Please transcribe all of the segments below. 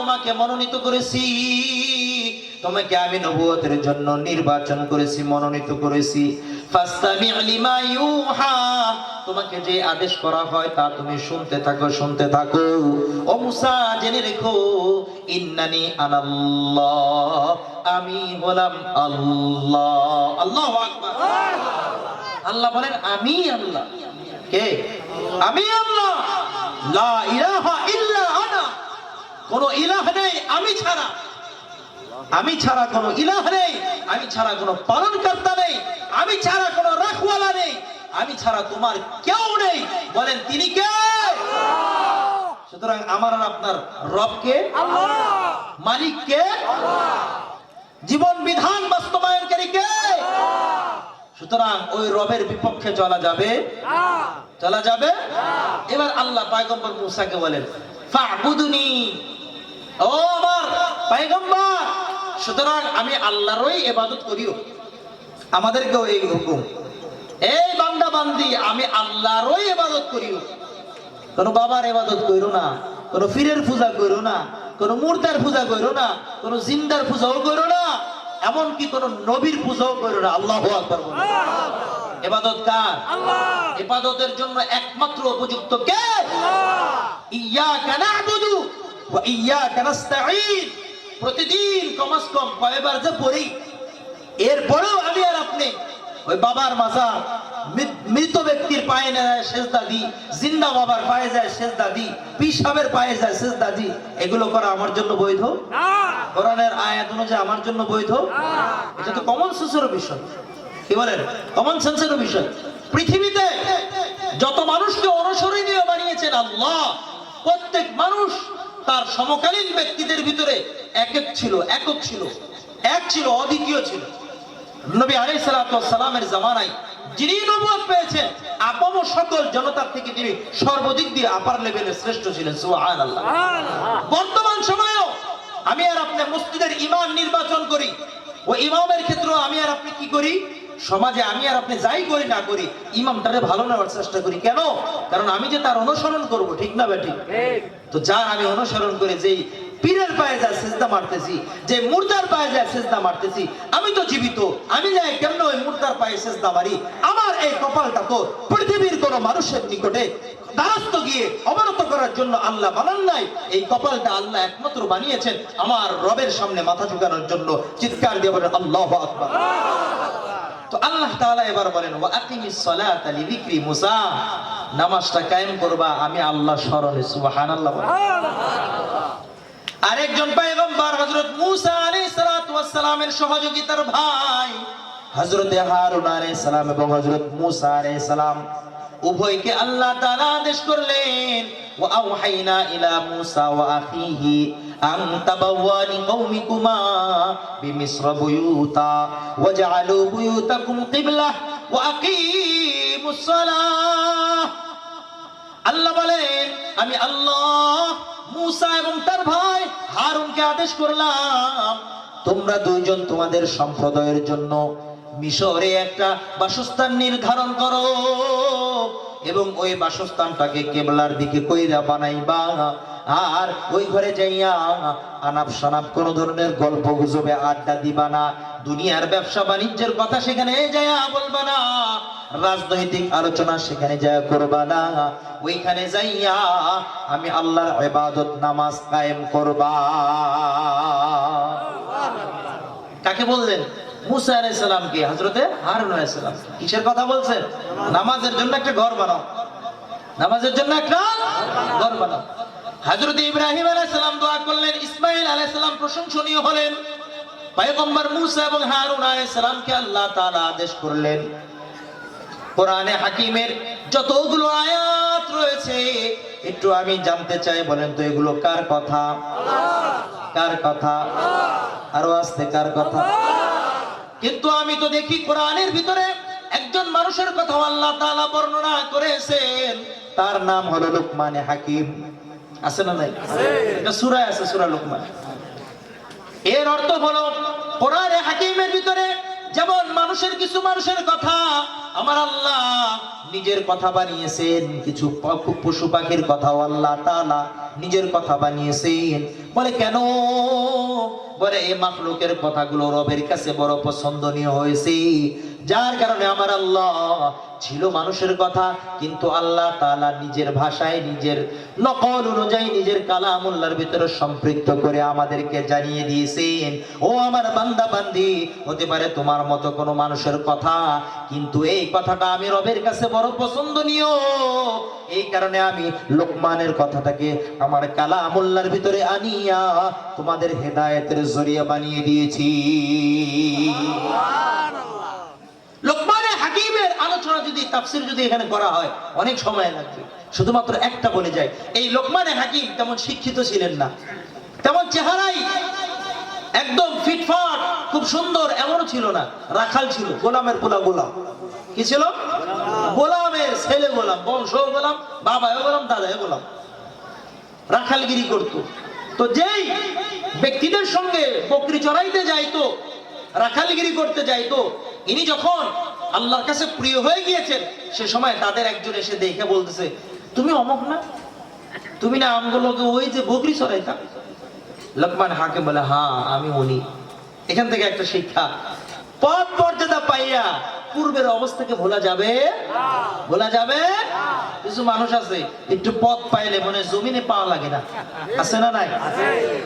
তোমাকে মনোনীত করেছি, তোমাকে আমি নবুয়তের জন্য নির্বাচন করেছি, মনোনীত করেছি। ফাস্তামি' লিমা ইউহা, তোমাকে যে আদেশ করা হয় তা তুমি শুনতে থাকো, শুনতে থাকো। ও মুসা, জেনে রেখো, ইন্নানি আনাল্লাহ, আমি হলাম আল্লাহ। আল্লাহু আকবার। আল্লাহ বলেন আমি আল্লাহ। কে? আমি আল্লাহ। লা ইলাহা ইল্লা আনা, কোন ইলাহ নেই আমি ছাড়া, আমি ছাড়া কোন ইলাহ নেই, আমি ছাড়া কোন পালনকর্তা নেই, আমি ছাড়া কোন রাখওয়ালা নেই, আমি ছাড়া তোমার কেউ নেই। বলেন তিনি কে? সুতরাং আমার আর আপনার রব কে? আল্লাহ। মালিক কে? আল্লাহ। জীবন বিধান বাস্তবায়নকারী কে? আল্লাহ। সুতরাং ওই রবের বিপক্ষে চলা যাবে? চলা যাবে? এবার আল্লাহ পয়গম্বর মুসাকে বলেন ফা'বুদুনি, ও আমার পয়গম্বর, সুতরাং আমি আল্লাহরই ইবাদত করিও। আমাদেরকেও এই হুকুম, এই বান্দা বান্দি আমি আল্লাহরই ইবাদত করিও। কোন বাবার ইবাদত কইরো না, কোন পীরের পূজা কইরো না, কোন মুর্দার পূজা কইরো না, কোন জিন্দার পূজাও কইরো না, এমন কি কোন নবীর পূজাও কইরো না। আল্লাহু আকবার বলো। ইবাদত কার? আল্লাহ। ইবাদতের জন্য একমাত্র উপযুক্ত কে? আল্লাহ। ইয়্যাকা না'বুদু ওয়া ইয়্যাকা নাস্তাঈন, প্রতিদিন কমস কম কয়বার যে পড়ি, এরপরেও আমি আর আপনি ওই বাবার মাজার, মৃত ব্যক্তির পায়ে যায় সেজদা দি, জিন্দা বাবার পায়ে যায় সেজদা দি, পীর সাহেবের পায়ে যায় সেজদা দি, এগুলো করা আমার জন্য বৈধ না। কোরআনের আয়াত অনুযায়ী আমার জন্য বৈধ না। এটা তো কমন সেন্সের বিষয়। কি বলেন? কমন সেন্সের বিষয়। পৃথিবীতে যত মানুষকে অনুসরণীয় বানিয়েছেন আল্লাহ, প্রত্যেক মানুষ তার সমকালীন ব্যক্তিদের ভিতরে একক ছিল, একক ছিল, এক ছিল, অদ্বিতীয় ছিল। নবী আলাইহিস সালাতু ওয়াস সালামের জামানায় যিনি নবুয়ত পেয়েছেন, আপন সকল জনতার থেকে তিনি সর্বাধিক দিয়ে আপার লেভেলে শ্রেষ্ঠ ছিলেন। সুবহানাল্লাহ। বর্তমান সময়েও আমি আর আপনি মসজিদের ইমাম নির্বাচন করি, ওই ইমামের ক্ষেত্রেও আমি আর আপনি কি করি? সমাজে আমি আর আপনি যাই করি না করি, ইমামটারে ভালো নেওয়ার চেষ্টা করি। কেন? কারণ আমি যে তার অনুসরণ করব, ঠিক না বেঠিক? তো যার আমি অনুসরণ করে যেই পীরের পায়ে যায় সেজদা মারতেছি, যে মুর্দার পায়ে যায় সেজদা মারতেছি, আমি তো জীবিত, আমি যাই কেমন ওই মুর্দার পায়ে সেজদা মারি? আমার এই কপালটা তো পৃথিবীর কোন মানুষের নিকটে দ্বারস্থ গিয়ে অবনত করার জন্য আল্লাহ বানান নাই। এই কপালটা আল্লাহ একমাত্র বানিয়েছেন আমার রবের সামনে মাথা ঝুঁকানোর জন্য। চিৎকার দিয়ে বলেন আল্লাহু আকবার। তো আল্লাহ তাআলা এবার বলেন ওয়া আকিমিস সালাতা লিযিকরি মুসা, নামাজটা কায়েম করবা আমি আল্লাহর স্মরণে। সুবহানাল্লাহ। আরেকজন পয়গম্বর হযরত মূসা আলাইহিস সালাতু ওয়াস সালামের সহযোগিতার ভাই হযরত হারুন আলাইহিস সালাম এবং হযরত মূসা আলাইহিস সালাম উভয়কে আল্লাহ তাআলা আদেশ করলেন ওয়া আওহাইনা ইলা মূসা ওয়া আখিহি আন তাবাওয়া লিকওমিকুমা বিমিসর বুয়ুতা ওয়াজআলু বুয়ুতাকুম কিবলাহ ওয়া আকিমুস সালাহ। আল্লাহ বলেন আমি আল্লাহ মূসা এবং তার ভাই হারুনকে আদেশ করলাম, তোমরা দুইজন তোমাদের সম্প্রদায়ের জন্য মিশরে একটা বাসস্থান নির্ধারণ করো এবং ওই বাসস্থানটাকে কিবলার দিকে কইরা বানাইবা। আর ওই ঘরে যাইয়া আনাপ শনাপ কোন ধরনের গল্প গুজবে আড্ডা দিবা না, দুনিয়ার ব্যবসা বাণিজ্যের কথা সেখানে যাইয়া বলবা না, রাজনৈতিক আলোচনা সেখানে যাইয়া করবা না, ওইখানে যাইয়া আমি আল্লাহর ইবাদত নামাজ কায়েম করবা। কাকে বললেন? মূসা আলাইহিস সালামকে, হযরতে হারুন আলাইহিস সালাম। কিসের কথা বলছেন? নামাজের জন্য একটা ঘর বানাও, নামাজের জন্য একটা ঘর বানাও। হযরত ইব্রাহিম আলাইহিস সালাম দোয়া করলেন, ইসমাঈল আলাইহিস সালাম প্রশংসনীয় হলেন। পয়গম্বর মূসা এবং হারুন আলাইহিস সালামকে আল্লাহ তাআলা আদেশ করলেন কোরআনে হাকিমের যতগুলো আয়াত রয়েছে একটু আমি জানতে চাই, বলেন তো এগুলো কার কথা? কার কথা? আরো আস্তে, কার কথা? কিন্তু আমি তো দেখি কোরআনের ভিতরে একজন মানুষের কথা আল্লাহ তাআলা বর্ণনা করেছেন, তার নাম হলো লুকমানে হাকিম। আছে না নাই? এটা সূরায় আছে, সূরা লুকমান। এর অর্থ হলো কোরআনে হাকিমের ভিতরে যেমন মানুষের কথা আমার আল্লাহ নিজের কথা বানিয়েছেন, কিছু পশু পাখির কথাও আল্লাহ তাআলা নিজের কথা বানিয়েছেন। বলে কেন? বলে এই মাখলুকের কথাগুলো রবের কাছে বড় পছন্দনীয় হয়েছে, যার কারণে আমার আল্লাহ ছিল মানুষের কথা, কিন্তু আল্লাহ তাআলা নিজের ভাষায় নিজের নকল অনুযায়ী নিজের কালামুল্লাহর ভিতরে সম্পৃক্ত করে আমাদেরকে জানিয়ে দিয়েছেন, ও আমার বান্দা বান্দি, হতে পারে তোমার মতো কোনো মানুষের কথা, কিন্তু এই কথাটা আমি রবের কাছে বড় পছন্দনীয়, এই কারণে আমি লোকমানের কথাটাকে আমার কালামুল্লাহর ভিতরে আনিয়া তোমাদের হেদায়েতের জরিয়া বানিয়ে দিয়েছি। লোকমানে হাকিমের আলোচনা যদি তাফসীর যদি এখানে করা হয় অনেক সময় লাগবে, শুধুমাত্র একটা বলে যায়, এই লোকমানে হাকিম তেমন শিক্ষিত ছিলেন না, তেমন চেহারাই একদম ফিটফাট খুব সুন্দর এমনও ছিল না, রাখাল ছিল, গোলামের পোলা গোলাম। কি ছিল? গোলামের ছেলে গোলাম, বংশ গোলাম, বাবাও গোলাম, দাদাও গোলাম, রাখালগিরি করত। তো যেই ব্যক্তিদের সঙ্গে বকরি চড়াইতে যাইতো, রাখালগিরি করতে যাইতো, ইনি যখন আল্লাহর কাছে প্রিয় হয়ে গিয়েছেন, সে সময় তাদের একজন এসে দেখে বলতেছে, তুমি অমুক না, তুমি না আমগুলোকে ওই যে বকরি চড়াইতা? লোকমান হাকিম বলে, হ্যাঁ আমি উনি। এখান থেকে একটা শিক্ষা, পদ মর্যাদা পাইয়া পূর্বের অবস্থাকে ভোলা যাবে? ভোলা যাবে? কিছু মানুষ আছে একটু পদ পাইলে মনে জমিনে পাওয়া লাগে না, আছে না নাই?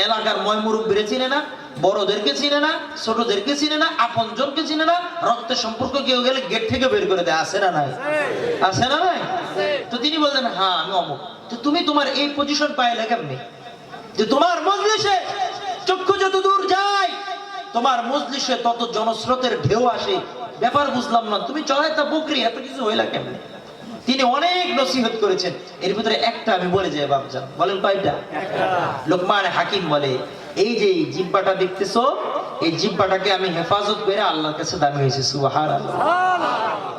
এলাকার ময়মুরব্বীরে চিনে না, বড়দেরকে চিনে না, ছোটদেরকে চিনে না, আপনজনকে চিনে না, রক্তের সম্পর্ক কেউ গেলে গেট থেকে বের করে দেয়, আছে না নাই? আছে না নাই? তো তিনি বললেন, হ্যাঁ আমি অমুক। তো তুমি তোমার এই পজিশন পাইলে কেমনে? যে তোমার মজলিসে চক্ষু যত দূর যায়, তোমার মজলিসে তত জনস্রোতের ঢেউ আসে, ব্যাপার বুঝলাম না, তুমি চড়াইতা বকরি, এত কিছু হইলা কেমনে? তিনি অনেক নসিহত করেছেন, এর ভিতরে একটা আমি বলে যাই বাপজান। বলেন কয়টা? লোকমান হাকিম বলে, এই যে জিহ্বাটা দেখতেছো, এই জিহ্বাটাকে আমি হেফাজত করে আল্লাহর কাছে দামি হয়েছি, সুবহানাল্লাহ।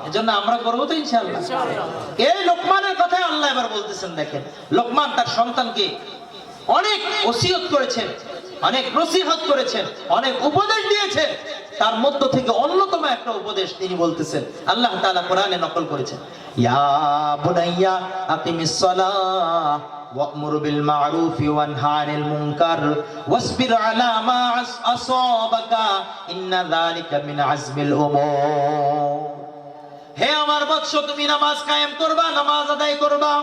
এজন্য আমরা করবো তো ইনশাআল্লাহ। এই লোকমানের কথাই আল্লাহ এবার বলতেছেন, দেখেন লোকমান তার সন্তানকে অনেক ওসিয়ত করেছেন, অনেক নসিহত করেছেন, অনেক উপদেশ দিয়েছেন, তার মধ্য থেকে অন্যতম একটা উপদেশ তিনি বলতেছেন, আল্লাহ তাআলা কোরআনে নকল করেছেন, ইয়া বুনাইয়া আকিমিস সালাহ ওয়া'মুর বিল মা'রুফি ওয়ানহা আনিল মুনকার ওয়াসবির আলা মা আসাবাকা ইন্না যালিকা মিন আজমিল উমুর। হে আমার বৎস, তুমি নামাজ কায়েম করবা, নামাজ আদায় করবা,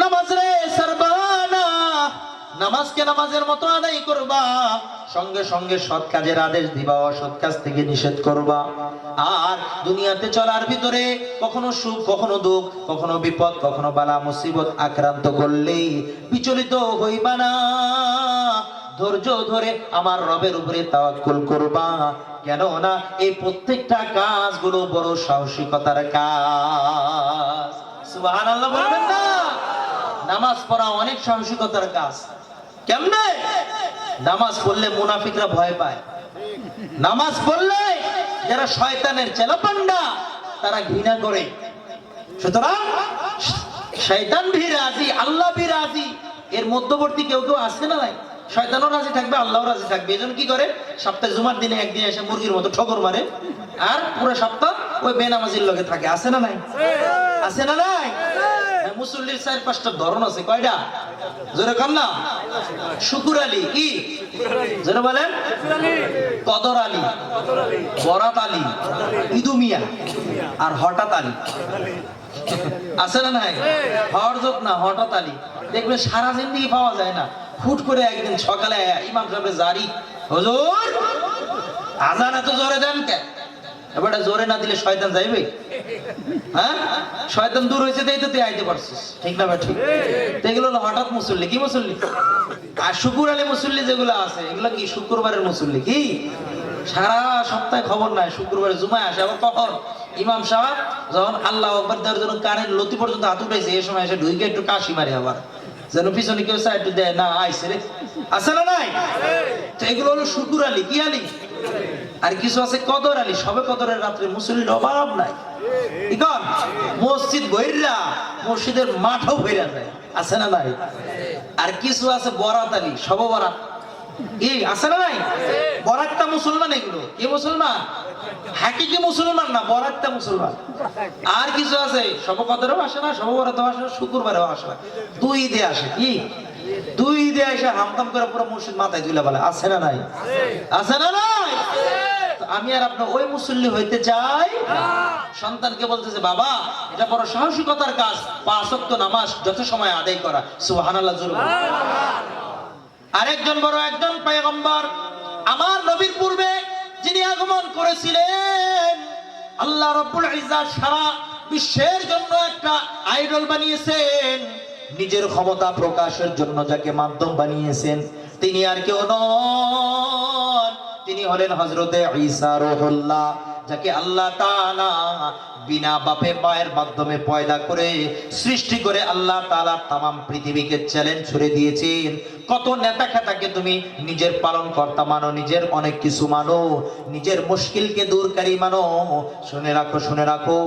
নামাজ রে সারবানা, নামাজকে নামাজের মতো আদায় করবা, সঙ্গে সঙ্গে সৎ কাজের আদেশ দিবা, অসৎ কাজ থেকে নিষেধ করবা। আর দুনিয়াতে চলার ভিতরে কখনো সুখ, কখনো দুঃখ, কখনো বিপদ, কখনো বালা মুসিবত আক্রান্ত করলে বিচলিত হইবা না, ধৈর্য ধরে আমার রবের উপরে তাওয়াক্কুল করবা, কেন না এই প্রত্যেকটা কাজগুলো বড় সাহসিকতার কাজ। সুবহানাল্লাহ বলবেন না? নামাজ পড়া অনেক সাহসিকতার কাজ। কেমনে? নামাজ পড়লে মুনাফিকরা ভয় পায়, নামাজ পড়লে যারা শয়তানের চেলাপান্ডা তারা ঘৃণা করে। সুতরাং শয়তান ভি রাজি, আল্লাহ ভি রাজি, এর মধ্যবর্তী কেউ কেউ আসে না নাই? শয়তানও রাজি থাকবে, আল্লাহও রাজি থাকবে। এজন্য কি করে, সপ্তাহে জুমার দিনে একদিন এসে মুরগির মতো ঠোকর মারে, আর পুরো সপ্তাহ ওই বেনামাজির লগে থাকে, আছে না নাই? আছে না নাই? মুসল্লির 4-5টা ধরন আছে, কয়টা? জোরে কর না। শুকুর আলী, কি জোরে বলেন? কদর আলী, বরাত আলী, ইদু মিয়া, আর হঠাৎ আলী, আছে না নাই? হরজত না, হঠাৎ আলী। দেখবেন সারা জিন্দেগি পাওয়া যায় না, হুট করে একদিন সকালে ইমাম সাহেবের জারি, হুজুর আজান এত জোরে দেন কেন? এবারে জোরে না দিলে শয়তান যাইবে? হ্যাঁ, শয়তান দূর হয়েছে, তাই তো তুই আইতে পারছিস, ঠিক না? ঠিক। এগুলো হলো হঠাৎ মুসল্লি। কি মুসল্লি? আর শুকুর আলী মুসল্লি যেগুলো আছে, এগুলো কি শুক্রবারের মুসল্লি? কি সারা সপ্তাহে খবর নাই, শুক্রবারে জুমায় আসে। আবার কখন ইমাম সাহেব যখন আল্লাহ আকবার দেওয়ার জন্য কানের লতি পর্যন্ত হাত উঠাইছে, এই সময় এসে ঢুকে একটু কাশি মারে, আবার যেন পিছনে কেউ একটু দেয় না, আইসে রে, আছে না নাই? তো এগুলো হলো শুকুর আলী। কি আলী? আর কিছু আছে কদর আলী। সবে কদরের রাত্রে মুসল্লির অভাব নাই, মসজিদ বইরা, মসজিদের মাঠও ভইরা যায়, আছে না নাই? আর কিছু আছে বরাত আলী, সব বরাত, এই আছে না নাই? বরাত্তা মুসলমান এগুলো। কি মুসলমান? হাকিকি মুসলমান না, বরাত্তা মুসলমান। আর কিছু আছে সব কদরেও আসে না, সব বরাতেও আসে না, শুক্রবারেও আসে না, 2 ঈদে আসে। কি 2 ঈদে এসে হামকাম করে পুরো মসজিদ মাথায় তুলে বলে। আছে না নাই? আছে না নাই? আমি আর আপনি ওই মুসল্লি হইতে চাই। সন্তানকে বলতেছে বাবা এটা বড় সাহসিকতার কাজ, 5 ওয়াক্ত নামাজ যথাসময়ে আদায় করা। সুবহানাল্লাহ জোরে বলুন। আরেকজন বড় একজন পয়গম্বর আমার নবীর পূর্বে যিনি আগমন করেছিলেন, আল্লাহ রাব্বুল ইজ্জাত সারা বিশ্বের জন্য একটা আইডল বানিয়েছেন, নিজের ক্ষমতা প্রকাশের জন্য যাকে মাধ্যম বানিয়েছেন, তিনি আর কেউ নন, তিনি হলেন হযরতে ঈসা রূহুল্লাহ, যাকে আল্লাহ তাআলা বিনা বাপে মায়ের মাধ্যমে পয়দা করে সৃষ্টি করে আল্লাহ তাআলা তামাম পৃথিবীকে চ্যালেঞ্জ ছুড়ে দিয়েছেন। কত নেতা খেতাকে তুমি নিজের পালন কর্তা মানো, নিজের অনেক কিছু মানো, নিজের মুশকিলকে দূরকারী মানো। শুনে রাখো, শুনে রাখো,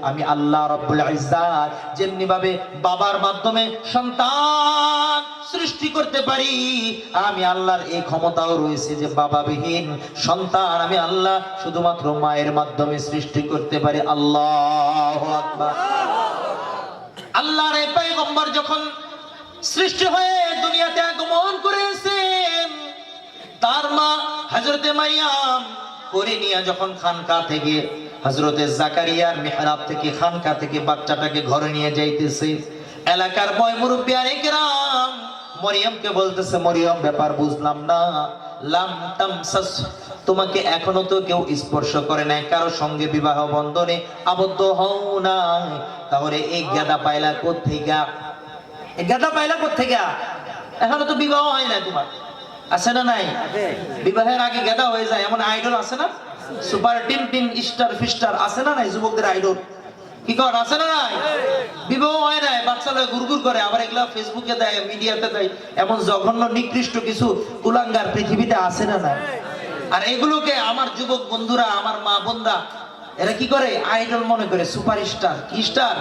আমি আল্লাহ রাব্বুল ইজ্জাত যেমনি ভাবে বাবার মাধ্যমে সন্তান সৃষ্টি করতে পারি, আমি আল্লাহর এই ক্ষমতাও রয়েছে যে বাবাবিহীন সন্তান আমি আল্লাহ শুধুমাত্র মায়ের মাধ্যমে সৃষ্টি করতে পারি। আল্লাহু আকবার। আল্লাহর এই পয়গম্বর যখন সৃষ্টি হয়ে দুনিয়াতে আগমন করেছেন, তার মা হযরতে মারিয়াম করে নিয়ে যখন খানকা থেকে হযরতে জাকারিয়ার মিহরাব থেকে খানকা থেকে বাচ্চাটাকে ঘরে নিয়ে যাইতেছে, এলাকার বয় মুরব্বিয়ানে কেরাম মরিয়মকে বলতেছে, মরিয়ম ব্যাপার বুঝলাম না, লাম তামসাস, তোমাকে এখনো তো কেউ স্পর্শ করে নাই, কারো সঙ্গে বিবাহ বন্ধনে আবদ্ধ হও না, তাহলে এই গাদা পাইলা কোত্থেকে? এই গাদা পাইলা কোত্থেকে? এখনো তো বিবাহ হয় না তোমার। আছে না নাই? বিবাহের আগে গাদা হয়ে যায় এমন আইডল আছে না? সুপার টিন স্টার ফিস্টার আছে না নাই? যুবকদের আইডল কি কর আছে না নাই? বিবাহ হয় না, বাচ্চা লোক গুড়গুড় করে, আবার এগুলা ফেসবুকে দেয়, মিডিয়াতে দেয়, এমন জঘন্য নিকৃষ্ট কিছু কুলাঙ্গার পৃথিবীতে আছে না নাই? আর এগুলোকে আমার যুবক বন্ধুরা, আমার মা বোনরা, এরা কি করে? আইডল মনে করে, সুপারস্টার। কি স্টার?